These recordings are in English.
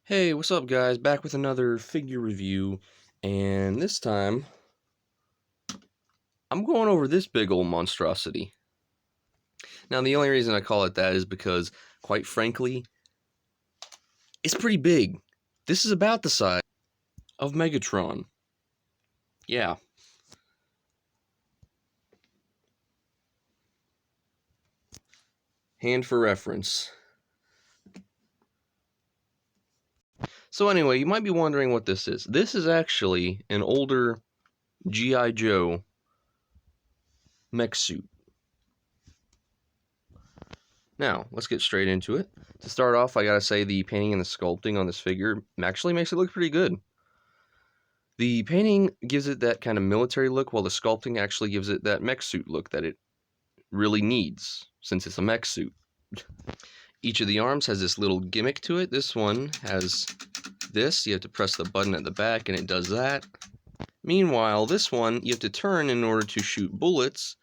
Hey, what's up guys? Back with another figure review, and this time I'm going over this big old monstrosity. Now the only reason I call it that is because, quite frankly, it's pretty big. This is about the size of Megatron. Yeah. Hand for reference. So anyway, you might be wondering what this is. This is actually an older G.I. Joe mech suit. Now, let's get straight into it. To start off, I gotta say the painting and the sculpting on this figure actually makes it look pretty good. The painting gives it that kind of military look, while the sculpting actually gives it that mech suit look that it really needs, since it's a mech suit. Each of the arms has this little gimmick to it. This one has this. You have to press the button at the back and it does that. Meanwhile, this one, you have to turn in order to shoot bullets.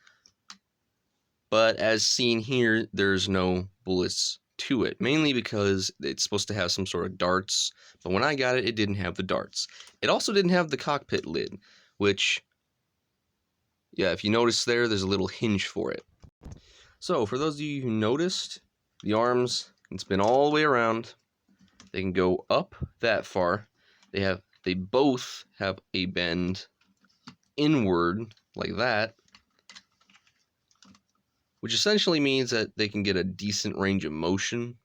But as seen here, there's no bullets to it, mainly because it's supposed to have some sort of darts, but when I got it, it didn't have the darts. It also didn't have the cockpit lid, which, yeah, if you notice there's a little hinge for it. So, for those of you who noticed, the arms can spin all the way around. They can go up that far. They both have a bend inward, like that, which essentially means that they can get a decent range of motion,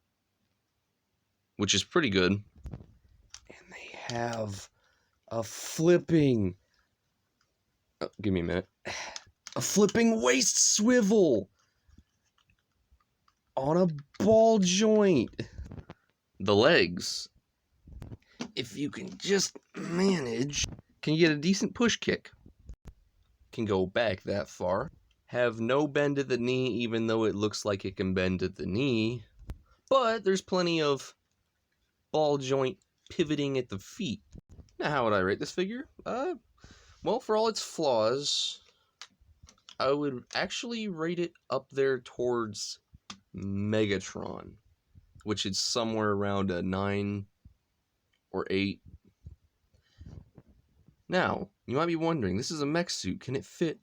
which is pretty good. And they have a flipping, give me a minute, a flipping waist swivel on a ball joint. The legs, if you can just manage, can get a decent push kick. Can go back that far. Have no bend at the knee, even though it looks like it can bend at the knee. But there's plenty of ball joint pivoting at the feet. Now, how would I rate this figure? Well, for all its flaws, I would actually rate it up there towards Megatron, which is somewhere around a 9 or 8. Now, you might be wondering, this is a mech suit. Can it fit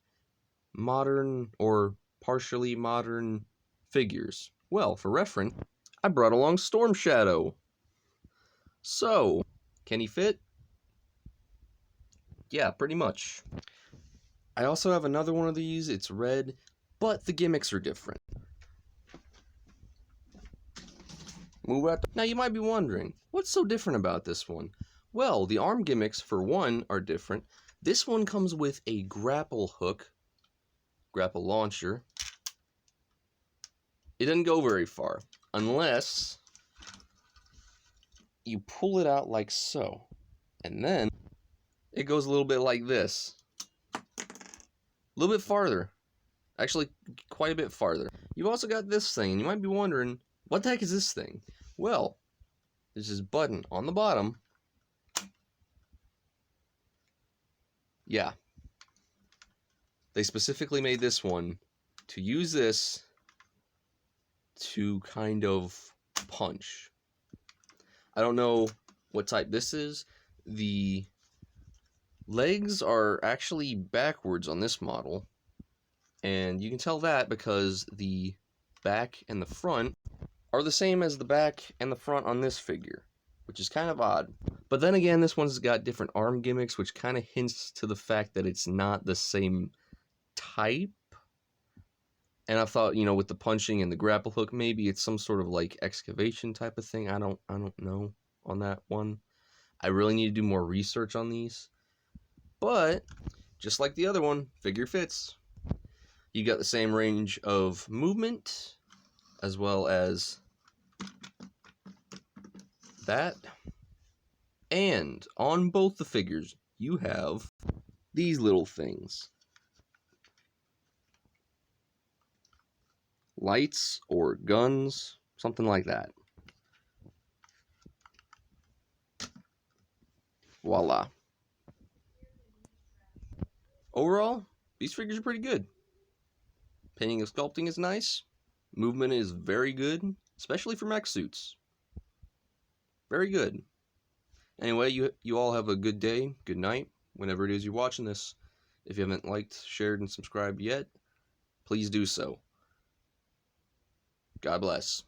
modern or partially modern figures? Well, for reference, I brought along Storm Shadow. So, can he fit? Yeah, pretty much. I also have another one of these. It's red, but the gimmicks are different. Move out. Now you might be wondering, what's so different about this one? Well, the arm gimmicks, for one, are different. This one comes with a grapple hook, grapple launcher. It doesn't go very far, unless you pull it out like so. And then it goes a little bit like this. A little bit farther. Actually, quite a bit farther. You've also got this thing, and you might be wondering, what the heck is this thing? Well, there's this button on the bottom. Yeah. They specifically made this one to use this to kind of punch. I don't know what type this is. The legs are actually backwards on this model. And you can tell that because the back and the front are the same as the back and the front on this figure, which is kind of odd. But then again, this one's got different arm gimmicks, which kind of hints to the fact that it's not the same type. And I thought, with the punching and the grapple hook, maybe it's some sort of like excavation type of thing. I don't know on that one. I really need to do more research on these. But just like the other one, figure fits. You got the same range of movement as well as that. And on both the figures, you have these little things. Lights or guns, something like that. Voila. Overall, these figures are pretty good. Painting and sculpting is nice. Movement is very good, especially for mech suits. Very good. Anyway, you all have a good day, good night, whenever it is you're watching this. If you haven't liked, shared, and subscribed yet, please do so. God bless.